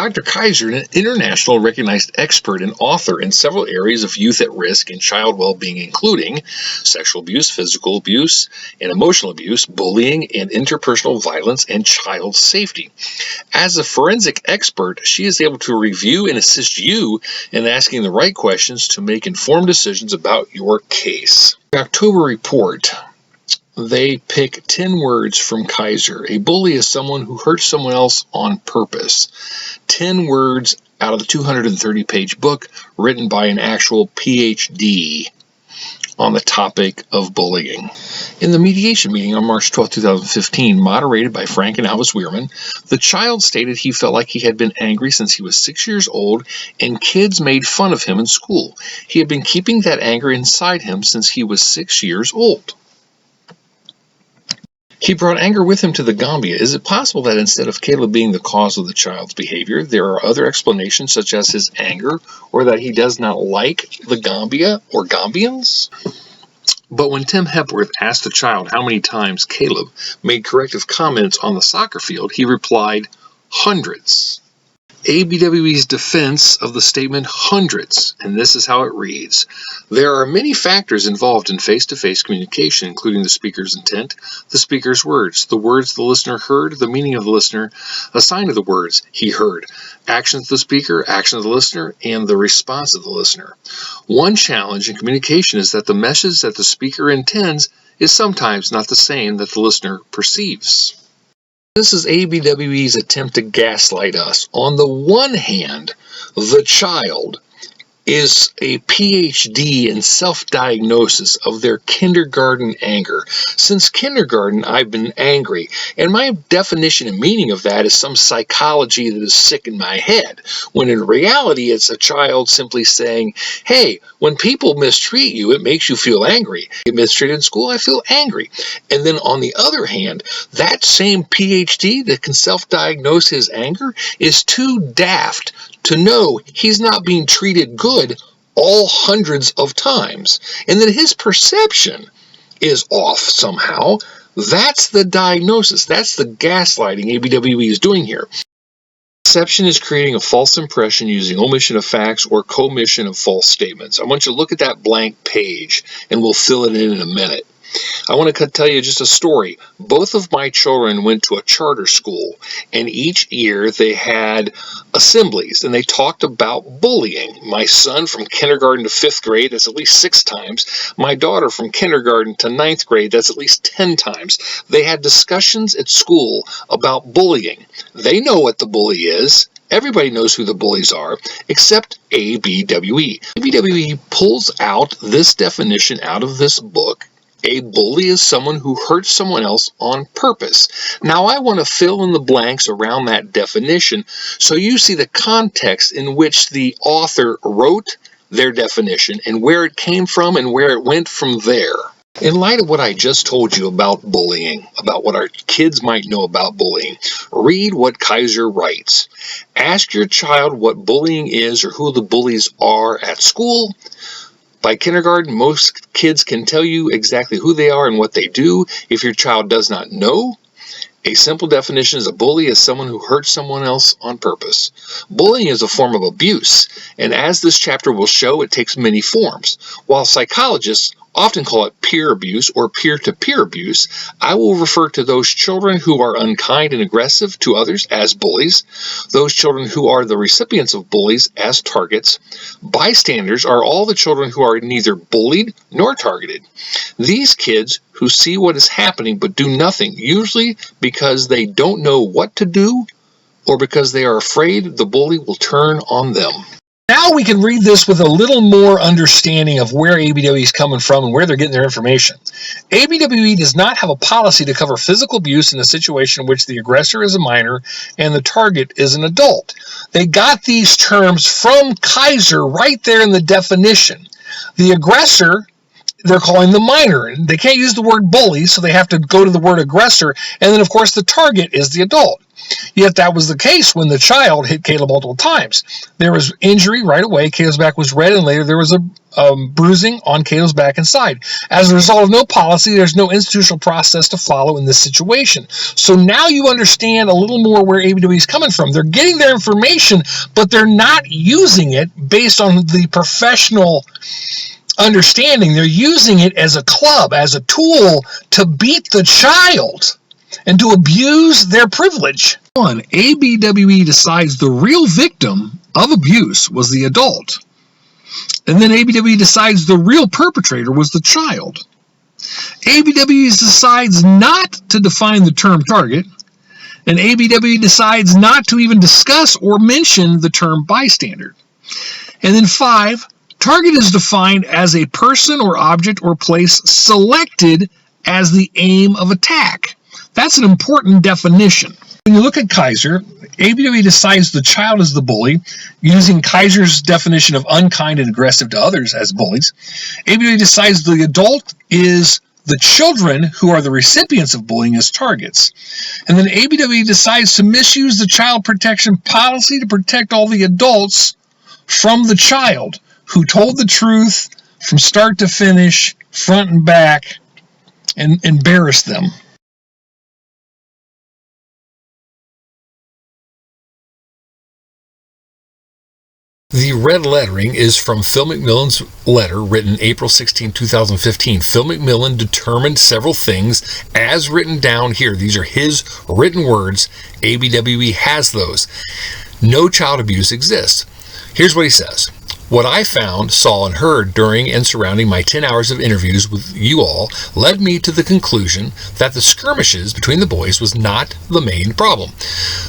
Dr. Kaiser, an international recognized expert and author in several areas of youth at risk and child well-being, including sexual abuse, physical abuse, and emotional abuse, bullying and interpersonal violence, and child safety. As a forensic expert, she is able to review and assist you in asking the right questions to make informed decisions about your case. The October report. They pick 10 words from Kaiser. A bully is someone who hurts someone else on purpose. 10 words out of the 230-page book written by an actual PhD on the topic of bullying. In the mediation meeting on March 12, 2015, moderated by Frank and Alice Weirman, the child stated he felt like he had been angry since he was 6 years old and kids made fun of him in school. He had been keeping that anger inside him since he was 6 years old. He brought anger with him to the Gambia. Is it possible that instead of Caleb being the cause of the child's behavior, there are other explanations such as his anger or that he does not like the Gambia or Gambians? But when Tim Hepworth asked the child how many times Caleb made corrective comments on the soccer field, he replied, hundreds. ABWE's defense of the statement hundreds, and this is how it reads. There are many factors involved in face-to-face communication, including the speaker's intent, the speaker's words the listener heard, the meaning of the listener assigned to the words he heard, actions of the speaker, actions of the listener, and the response of the listener. One challenge in communication is that the message that the speaker intends is sometimes not the same that the listener perceives. This is ABWE's attempt to gaslight us. On the one hand, the child is a PhD in self-diagnosis of their kindergarten anger. Since kindergarten, I've been angry, and my definition and meaning of that is some psychology that is sick in my head, when in reality it's a child simply saying, hey, when people mistreat you, it makes you feel angry. You get mistreated in school, I feel angry. And then on the other hand, that same PhD that can self-diagnose his anger is too daft to know he's not being treated good all hundreds of times, and that his perception is off somehow. That's the diagnosis. That's the gaslighting ABWE is doing here. Perception is creating a false impression using omission of facts or commission of false statements. I want you to look at that blank page, and we'll fill it in a minute. I want to tell you just a story. Both of my children went to a charter school, and each year they had assemblies, and they talked about bullying. My son from kindergarten to 5th grade, that's at least 6 times. My daughter from kindergarten to 9th grade, that's at least 10 times. They had discussions at school about bullying. They know what the bully is. Everybody knows who the bullies are, except ABWE. ABWE pulls out this definition out of this book. A bully is someone who hurts someone else on purpose. Now, I want to fill in the blanks around that definition so you see the context in which the author wrote their definition and where it came from and where it went from there. In light of what I just told you about bullying, about what our kids might know about bullying, read what Kaiser writes. Ask your child what bullying is or who the bullies are at school. By kindergarten, most kids can tell you exactly who they are and what they do. If your child does not know, a simple definition is a bully is someone who hurts someone else on purpose. Bullying is a form of abuse, and as this chapter will show, it takes many forms. While psychologists often call it peer abuse or peer-to-peer abuse, I will refer to those children who are unkind and aggressive to others as bullies, those children who are the recipients of bullies as targets. Bystanders are all the children who are neither bullied nor targeted. These kids who see what is happening but do nothing, usually because they don't know what to do or because they are afraid the bully will turn on them. Now we can read this with a little more understanding of where ABWE is coming from and where they're getting their information. ABWE does not have a policy to cover physical abuse in a situation in which the aggressor is a minor and the target is an adult. They got these terms from Kaiser right there in the definition. The aggressor they're calling the minor. They can't use the word bully, so they have to go to the word aggressor. And then, of course, the target is the adult. Yet that was the case when the child hit Caleb multiple times. There was injury right away. Caleb's back was red, and later there was a bruising on Caleb's back and side. As a result of no policy, there's no institutional process to follow in this situation. So now you understand a little more where ABWE is coming from. They're getting their information, but they're not using it based on the professional understanding. They're using it as a club, as a tool to beat the child and to abuse their privilege. One, ABWE decides the real victim of abuse was the adult. And then ABWE decides the real perpetrator was the child. ABWE decides not to define the term target. And ABWE decides not to even discuss or mention the term bystander. And then 5, target is defined as a person or object or place selected as the aim of attack. That's an important definition. When you look at Kaiser, ABWE decides the child is the bully, using Kaiser's definition of unkind and aggressive to others as bullies. ABWE decides the adult is the children who are the recipients of bullying as targets. And then ABWE decides to misuse the child protection policy to protect all the adults from the child who told the truth from start to finish, front and back, and embarrassed them. The red lettering is from Phil McMillan's letter written April 16, 2015. Phil McMillan determined several things as written down here. These are his written words. ABWE has those. No child abuse exists. Here's what he says. What I found, saw, and heard during and surrounding my 10 hours of interviews with you all led me to the conclusion that the skirmishes between the boys was not the main problem.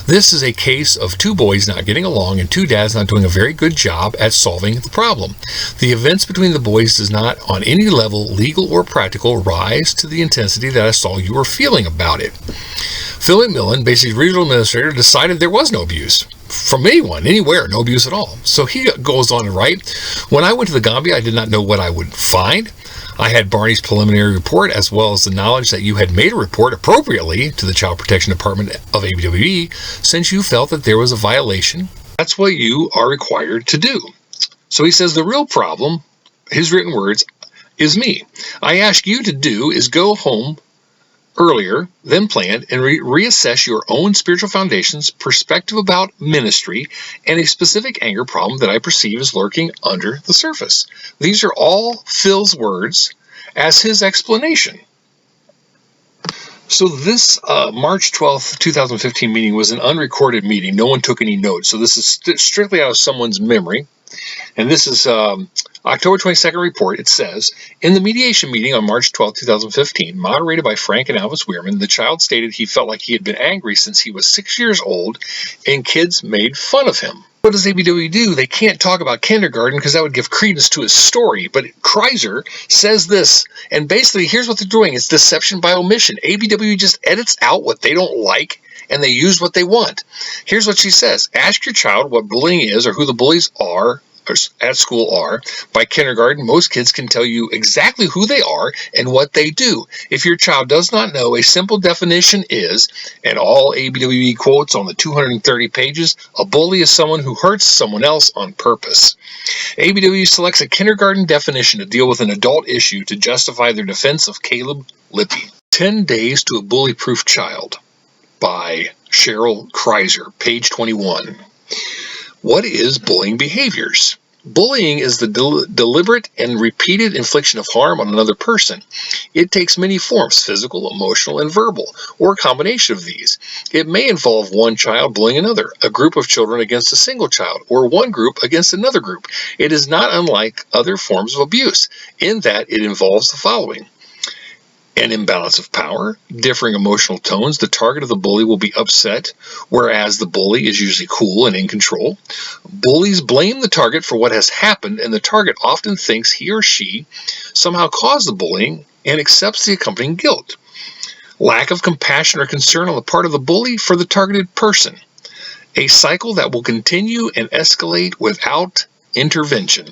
This is a case of 2 boys not getting along and 2 dads not doing a very good job at solving the problem. The events between the boys does not, on any level, legal or practical, rise to the intensity that I saw you were feeling about it. Phil McMillan, basically regional administrator, decided there was no abuse. From anyone, anywhere, no abuse at all. So he goes on to write, when I went to the Gambia, I did not know what I would find. I had Barney's preliminary report, as well as the knowledge that you had made a report appropriately to the Child Protection Department of ABWE, since you felt that there was a violation. That's what you are required to do. So he says the real problem, his written words, is me. I ask you to do is go home earlier than planned and reassess your own spiritual foundations, perspective about ministry, and a specific anger problem that I perceive is lurking under the surface. These are all Phil's words as his explanation. So this March 12th, 2015 meeting was an unrecorded meeting. No one took any notes. So this is strictly out of someone's memory. And this is October 22nd report. It says, in the mediation meeting on March 12, 2015, moderated by Frank and Alvis Weirman, the child stated he felt like he had been angry since he was 6 years old and kids made fun of him. What does ABWE do? They can't talk about kindergarten because that would give credence to his story. But Kaiser says this, and basically here's what they're doing. It's deception by omission. ABWE just edits out what they don't like and they use what they want. Here's what she says. Ask your child what bullying is or who the bullies are or at school are. By kindergarten, most kids can tell you exactly who they are and what they do. If your child does not know, a simple definition is, and all ABWE quotes on the 230 pages, a bully is someone who hurts someone else on purpose. ABWE selects a kindergarten definition to deal with an adult issue to justify their defense of Caleb Lippy. 10 Days to a Bully-Proof Child by Cheryl Kaiser, page 21. What is bullying behaviors? Bullying is the deliberate and repeated infliction of harm on another person. It takes many forms, physical, emotional, and verbal, or a combination of these. It may involve one child bullying another, a group of children against a single child, or one group against another group. It is not unlike other forms of abuse, in that it involves the following. An imbalance of power, differing emotional tones. The target of the bully will be upset, whereas the bully is usually cool and in control. Bullies blame the target for what has happened, and the target often thinks he or she somehow caused the bullying and accepts the accompanying guilt. Lack of compassion or concern on the part of the bully for the targeted person. A cycle that will continue and escalate without intervention.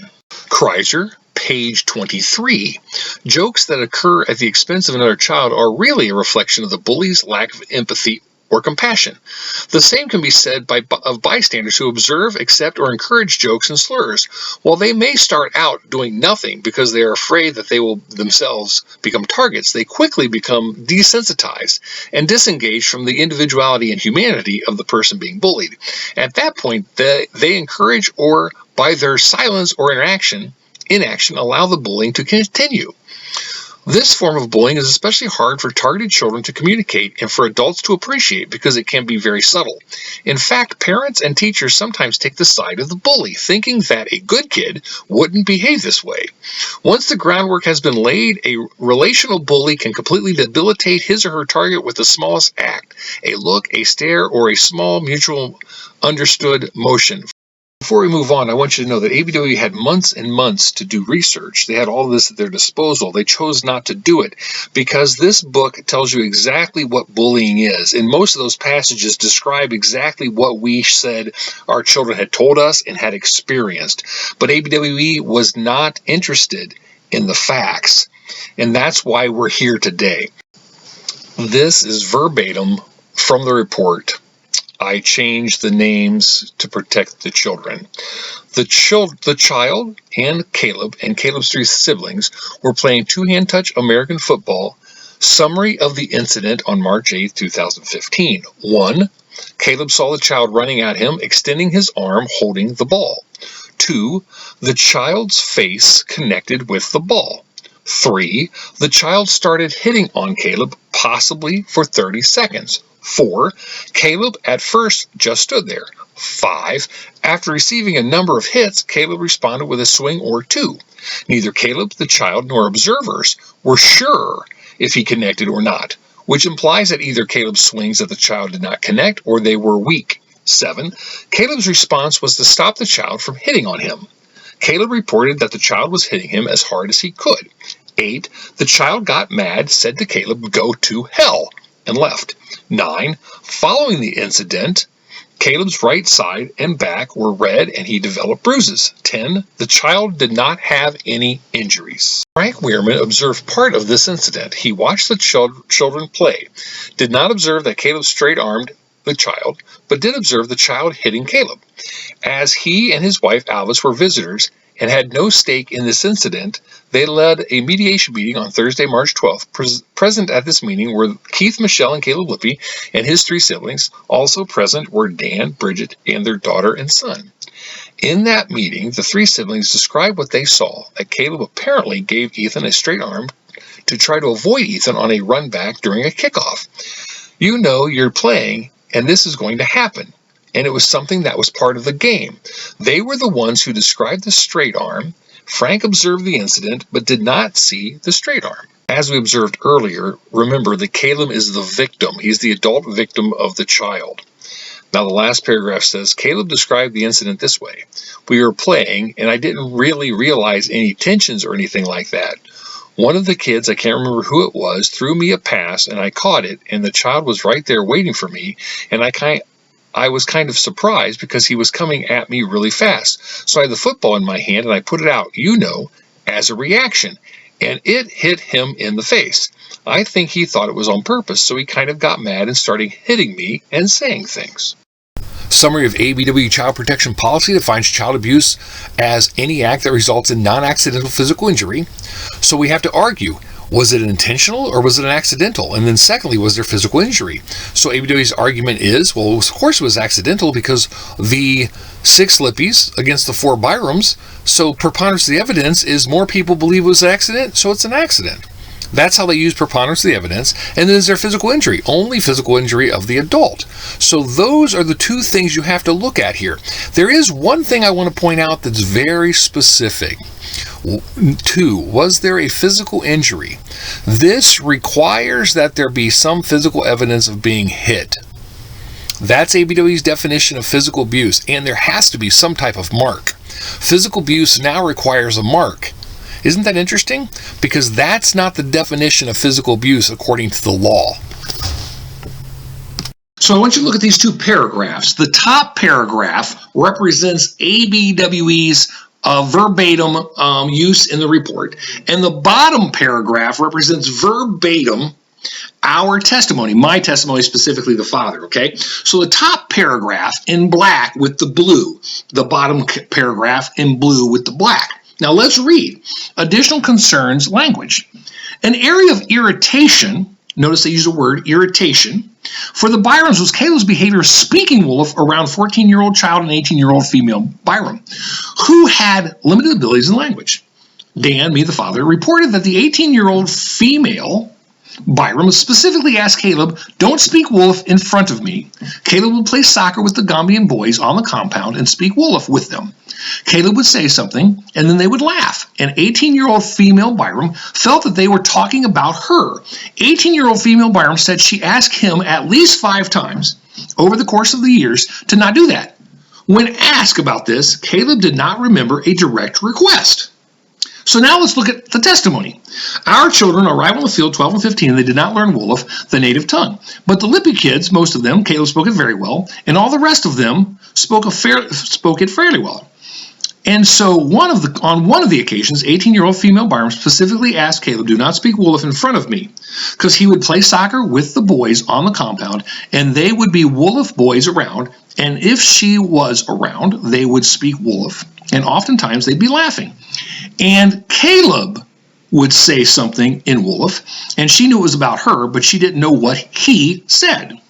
Kaiser, page 23. Jokes that occur at the expense of another child are really a reflection of the bully's lack of empathy or compassion. The same can be said of bystanders who observe, accept, or encourage jokes and slurs. While they may start out doing nothing because they are afraid that they will themselves become targets, they quickly become desensitized and disengaged from the individuality and humanity of the person being bullied. At that point, they encourage, or by their silence or inaction, allow the bullying to continue. This form of bullying is especially hard for targeted children to communicate and for adults to appreciate because it can be very subtle. In fact, parents and teachers sometimes take the side of the bully, thinking that a good kid wouldn't behave this way. Once the groundwork has been laid, a relational bully can completely debilitate his or her target with the smallest act, a look, a stare, or a small mutual understood motion. Before we move on, I want you to know that ABWE had months and months to do research. They had all of this at their disposal. They chose not to do it because this book tells you exactly what bullying is. And most of those passages describe exactly what we said our children had told us and had experienced. But ABWE was not interested in the facts. And that's why we're here today. This is verbatim from the report. I changed the names to protect the children. The child and Caleb's 3 siblings, were playing two-hand touch American football. Summary of the incident on March 8, 2015. 1. Caleb saw the child running at him, extending his arm, holding the ball. 2. The child's face connected with the ball. 3. The child started hitting on Caleb, possibly for 30 seconds. 4. Caleb at first just stood there. 5. After receiving a number of hits, Caleb responded with a swing or 2. Neither Caleb, the child, nor observers were sure if he connected or not, which implies that either Caleb's swings at the child did not connect or they were weak. 7. Caleb's response was to stop the child from hitting on him. Caleb reported that the child was hitting him as hard as he could. 8. The child got mad, said to Caleb, "Go to hell," and left. 9. Following the incident, Caleb's right side and back were red and he developed bruises. 10. The child did not have any injuries. Frank Weirman observed part of this incident. He watched the children play, did not observe that Caleb straight-armed the child, but did observe the child hitting Caleb. As he and his wife Alvis were visitors and had no stake in this incident, they led a mediation meeting on Thursday, March 12th. Present at this meeting were Keith, Michelle, and Caleb Lippy and his 3 siblings. Also present were Dan, Bridget, and their daughter and son. In that meeting, the 3 siblings described what they saw, that Caleb apparently gave Ethan a straight arm to try to avoid Ethan on a run back during a kickoff. You know you're playing, and this is going to happen. And it was something that was part of the game. They were the ones who described the straight arm. Frank observed the incident, but did not see the straight arm. As we observed earlier, remember that Caleb is the victim. He's the adult victim of the child. Now the last paragraph says, Caleb described the incident this way. We were playing, and I didn't really realize any tensions or anything like that. One of the kids, I can't remember who it was, threw me a pass, and I caught it, and the child was right there waiting for me, and I was kind of surprised because he was coming at me really fast. So I had the football in my hand and I put it out, as a reaction. And it hit him in the face. I think he thought it was on purpose, so he kind of got mad and started hitting me and saying things. Summary of ABWE Child Protection Policy defines child abuse as any act that results in non-accidental physical injury. So we have to argue, was it intentional or was it an accidental? And then secondly, was there physical injury? So ABWE's argument is, well, of course it was accidental because the 6 Lippies against the 4 Byrams, so preponderance of the evidence is more people believe it was an accident, so it's an accident. That's how they use preponderance of the evidence. And then is there physical injury? Only physical injury of the adult. So those are the 2 things you have to look at here. There is one thing I want to point out that's very specific. 2, was there a physical injury? This requires that there be some physical evidence of being hit. That's ABWE's definition of physical abuse, and there has to be some type of mark. Physical abuse now requires a mark. Isn't that interesting? Because that's not the definition of physical abuse according to the law. So I want you to look at these 2 paragraphs. The top paragraph represents ABWE's verbatim use in the report, and the bottom paragraph represents verbatim our testimony, my testimony, specifically the father, okay? So the top paragraph in black with the blue, the bottom paragraph in blue with the black. Now let's read. Additional concerns language. An area of irritation, notice they use the word irritation, for the Byrams was Caleb's behavior speaking Wolf around 14-year-old child and 18-year-old female Byram, who had limited abilities in language. Dan, me the father, reported that the 18-year-old female Byram specifically asked Caleb, don't speak Wolof in front of me. Caleb would play soccer with the Gambian boys on the compound and speak Wolof with them. Caleb would say something, and then they would laugh. An 18-year-old female Byram felt that they were talking about her. 18-year-old female Byram said she asked him at least 5 times over the course of the years to not do that. When asked about this, Caleb did not remember a direct request. So now let's look at the testimony. Our children arrived on the field 12 and 15, and they did not learn Wolof, the native tongue. But the Lippy kids, most of them, Caleb spoke it very well, and all the rest of them spoke it fairly well. And so on one of the occasions, 18-year-old female Byram specifically asked Caleb, do not speak Wolof in front of me, because he would play soccer with the boys on the compound, and they would be Wolof boys around, and if she was around, they would speak Wolof, and oftentimes they'd be laughing. And Caleb would say something in Wolof, and she knew it was about her, but she didn't know what he said.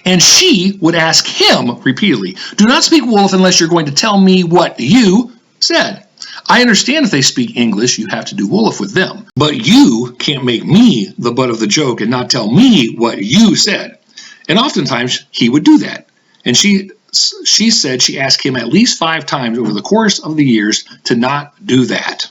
And she would ask him repeatedly, do not speak Wolof unless you're going to tell me what you said. I understand if they speak English, you have to do Wolof with them, but you can't make me the butt of the joke and not tell me what you said. And oftentimes he would do that. And she said she asked him at least 5 times over the course of the years to not do that.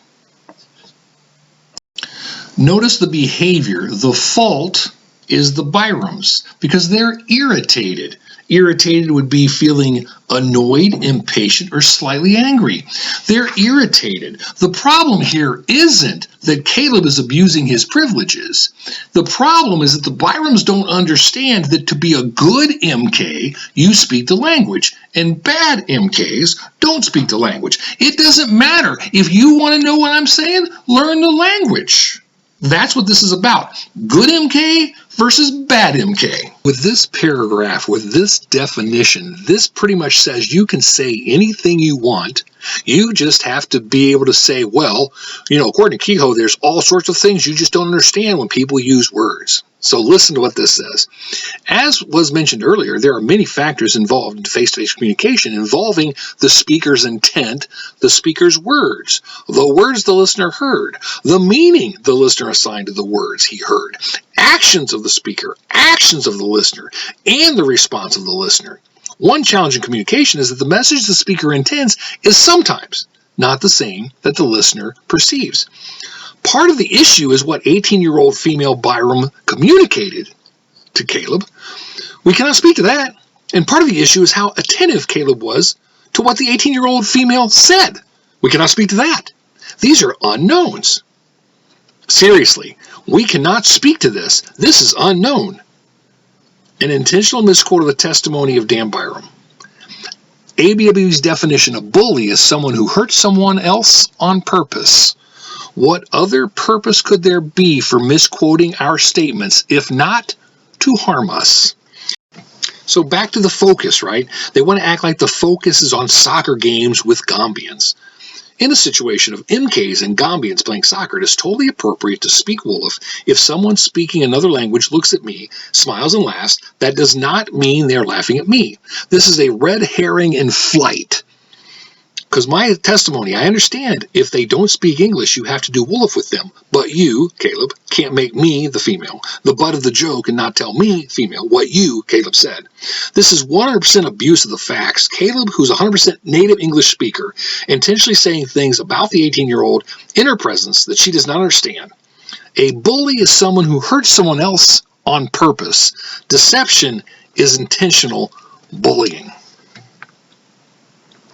Notice the behavior. The fault is the Byrams because they're irritated. Irritated would be feeling annoyed, impatient, or slightly angry. They're irritated. The problem here isn't that Caleb is abusing his privileges. The problem is that the Byrams don't understand that to be a good MK, you speak the language, and bad MKs don't speak the language. It doesn't matter. If you want to know what I'm saying, learn the language. That's what this is about. Good MK versus bad MK. With this paragraph, with this definition, this pretty much says you can say anything you want. You just have to be able to say, well, according to Kehoe, there's all sorts of things you just don't understand when people use words. So listen to what this says. As was mentioned earlier, there are many factors involved in face-to-face communication involving the speaker's intent, the speaker's words, the words the listener heard, the meaning the listener assigned to the words he heard, actions of the speaker, actions of the listener, and the response of the listener. One challenge in communication is that the message the speaker intends is sometimes not the same that the listener perceives. Part of the issue is what 18-year-old female Byram communicated to Caleb. We cannot speak to that. And part of the issue is how attentive Caleb was to what the 18-year-old female said. We cannot speak to that. These are unknowns. Seriously, we cannot speak to this. This is unknown. An intentional misquote of the testimony of Dan Byram. ABWE's definition of bully is someone who hurts someone else on purpose. What other purpose could there be for misquoting our statements, if not to harm us? So back to the focus, right? They want to act like the focus is on soccer games with Gambians. In a situation of MKs and Gambians playing soccer, it is totally appropriate to speak Wolof. If someone speaking another language looks at me, smiles and laughs, that does not mean they're laughing at me. This is a red herring in flight. Because my testimony, I understand if they don't speak English, you have to do Wolof with them. But you, Caleb, can't make me, the female, the butt of the joke and not tell me, female, what you, Caleb, said. This is 100% abuse of the facts. Caleb, who's a 100% native English speaker, intentionally saying things about the 18-year-old in her presence that she does not understand. A bully is someone who hurts someone else on purpose. Deception is intentional bullying.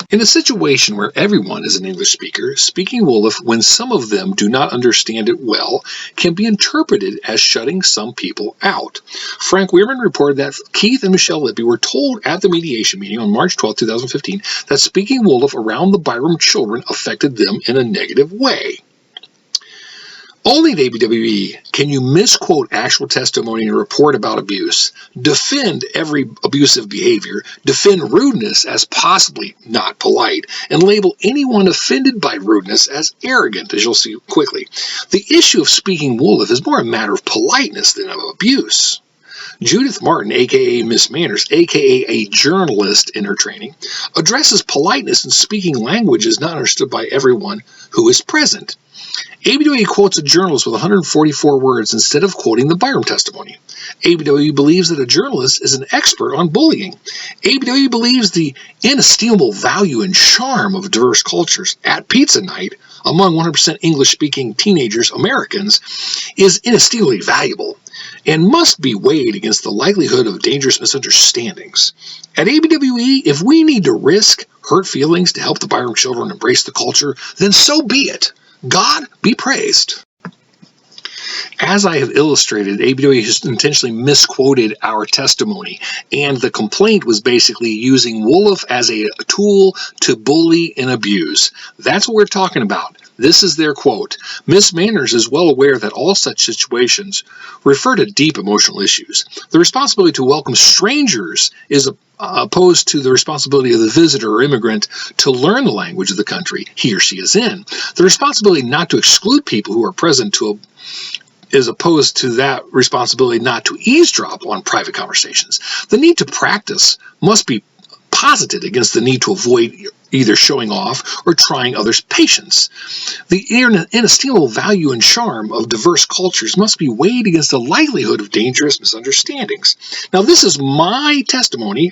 In a situation where everyone is an English speaker, speaking Wolof when some of them do not understand it well can be interpreted as shutting some people out. Frank Weirman reported that Keith and Michelle Lippy were told at the mediation meeting on March 12, 2015, that speaking Wolof around the Byram children affected them in a negative way. Only at ABWE can you misquote actual testimony and report about abuse, defend every abusive behavior, defend rudeness as possibly not polite, and label anyone offended by rudeness as arrogant, as you'll see quickly. The issue of speaking Wolof is more a matter of politeness than of abuse. Judith Martin, a.k.a. Miss Manners, a.k.a. a journalist in her training, addresses politeness in speaking languages not understood by everyone who is present. ABWE quotes a journalist with 144 words instead of quoting the Byram testimony. ABWE believes that a journalist is an expert on bullying. ABWE believes the inestimable value and charm of diverse cultures at pizza night among 100% English-speaking teenagers, Americans, is inestimably valuable and must be weighed against the likelihood of dangerous misunderstandings. At ABWE, if we need to risk hurt feelings to help the Byram children embrace the culture, then so be it. God be praised. As I have illustrated, ABWE has intentionally misquoted our testimony, and the complaint was basically using Wolof as a tool to bully and abuse. That's what we're talking about. This is their quote. Miss Manners is well aware that all such situations refer to deep emotional issues. The responsibility to welcome strangers is opposed to the responsibility of the visitor or immigrant to learn the language of the country he or she is in. The responsibility not to exclude people who are present is opposed to that responsibility not to eavesdrop on private conversations. The need to practice must be posited against the need to avoid either showing off or trying others' patience. The inestimable value and charm of diverse cultures must be weighed against the likelihood of dangerous misunderstandings. Now, this is my testimony,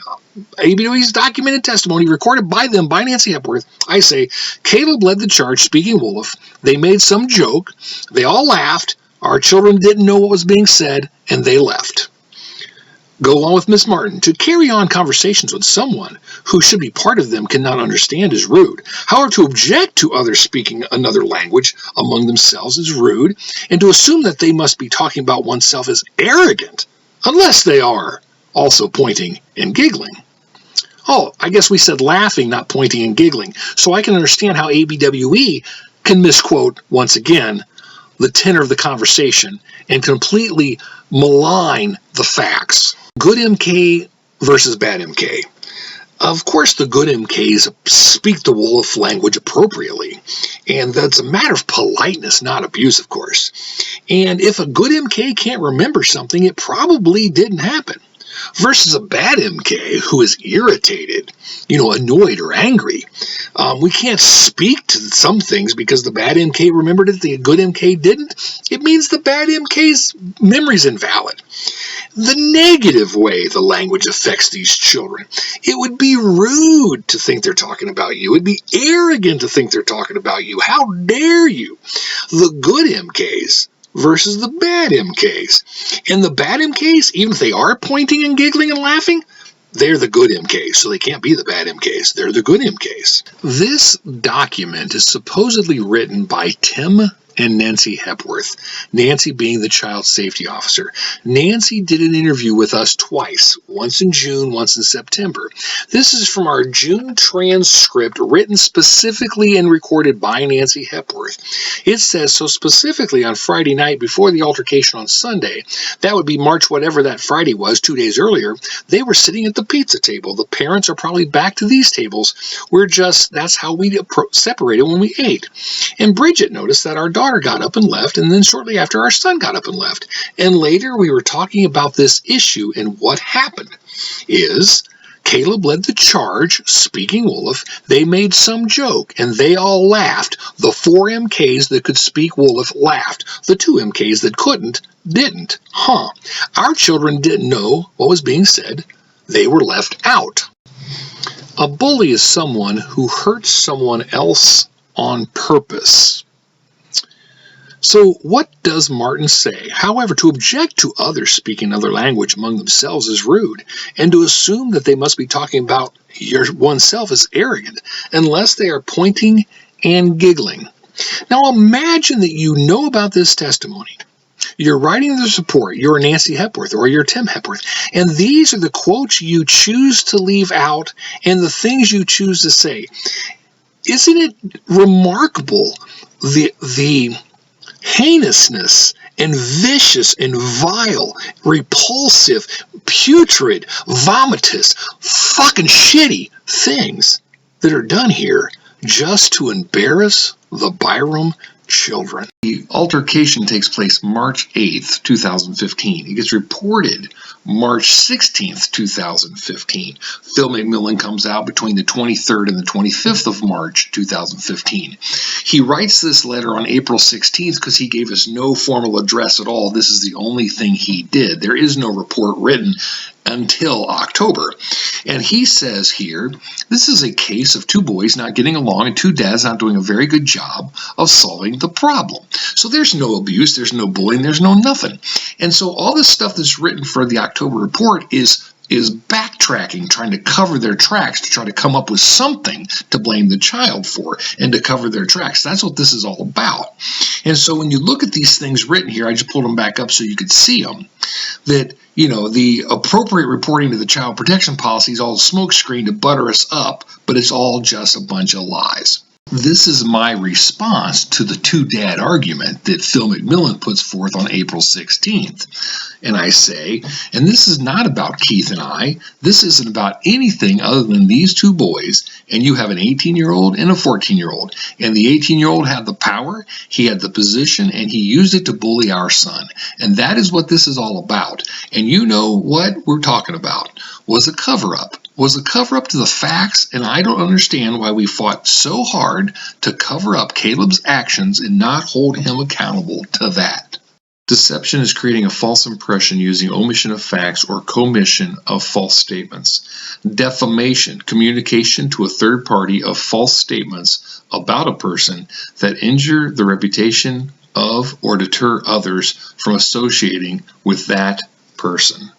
ABWE's documented testimony, recorded by them, by Nancy Hepworth. I say, Caleb led the charge speaking Wolof. They made some joke. They all laughed. Our children didn't know what was being said, and they left. Go along with Miss Martin. To carry on conversations with someone who should be part of them cannot understand is rude. However, to object to others speaking another language among themselves is rude, and to assume that they must be talking about oneself is arrogant, unless they are also pointing and giggling. Oh, I guess we said laughing, not pointing and giggling, so I can understand how ABWE can misquote, once again, the tenor of the conversation and completely malign the facts. Good MK versus bad MK. Of course, the good MKs speak the Wolof language appropriately, and that's a matter of politeness, not abuse, of course. And if a good MK can't remember something, it probably didn't happen. Versus a bad MK who is irritated, annoyed or angry. We can't speak to some things because the bad MK remembered it, the good MK didn't. It means the bad MK's memory is invalid. The negative way the language affects these children. It would be rude to think they're talking about you. It would be arrogant to think they're talking about you. How dare you? The good MKs versus the bad MKs. And the bad MKs, even if they are pointing and giggling and laughing, they're the good MKs, so they can't be the bad MKs. They're the good MKs. This document is supposedly written by Tim and Nancy Hepworth, Nancy being the child safety officer. Nancy did an interview with us twice, once in June, once in September. This is from our June transcript written specifically and recorded by Nancy Hepworth. It says, so specifically on Friday night before the altercation on Sunday, that would be March whatever that Friday was, 2 days earlier, they were sitting at the pizza table. The parents are probably back to these tables. That's how we separated when we ate. And Bridget noticed that our daughter got up and left, and then shortly after our son got up and left. And later we were talking about this issue, and what happened is Caleb led the charge, speaking Wolof. They made some joke, and they all laughed. The 4 MKs that could speak Wolof laughed. The 2 MKs that couldn't didn't. Our children didn't know what was being said. They were left out. A bully is someone who hurts someone else on purpose. So what does Martin say? However, to object to others speaking another language among themselves is rude, and to assume that they must be talking about oneself is arrogant, unless they are pointing and giggling. Now imagine that you know about this testimony. You're writing this report, you're Nancy Hepworth or you're Tim Hepworth, and these are the quotes you choose to leave out and the things you choose to say. Isn't it remarkable the heinousness and vicious and vile, repulsive, putrid, vomitous, fucking shitty things that are done here just to embarrass the Byram children? The altercation takes place March 8th, 2015. It gets reported March 16th, 2015. Phil McMillan comes out between the 23rd and the 25th of March, 2015. He writes this letter on April 16th because he gave us no formal address at all. This is the only thing he did. There is no report written until October. And he says here, this is a case of two boys not getting along and two dads not doing a very good job of solving the problem. So there's no abuse, there's no bullying, there's no nothing. And so all this stuff that's written for the October report is backtracking, trying to cover their tracks, to try to come up with something to blame the child for and to cover their tracks. That's what this is all about. And so when you look at these things written here, I just pulled them back up so you could see them, that, you know, the appropriate reporting to the child protection policy is all smokescreen to butter us up, but it's all just a bunch of lies. This is my response to the two-dad argument that Phil McMillan puts forth on April 16th. And I say, and this is not about Keith and I, this isn't about anything other than these two boys, and you have an 18-year-old and a 14-year-old. And the 18-year-old had the power, he had the position, and he used it to bully our son. And that is what this is all about. And you know what we're talking about was a cover-up. Was a cover-up to the facts, and I don't understand why we fought so hard to cover up Caleb's actions and not hold him accountable to that. Deception is creating a false impression using omission of facts or commission of false statements. Defamation, communication to a third party of false statements about a person that injure the reputation of or deter others from associating with that person.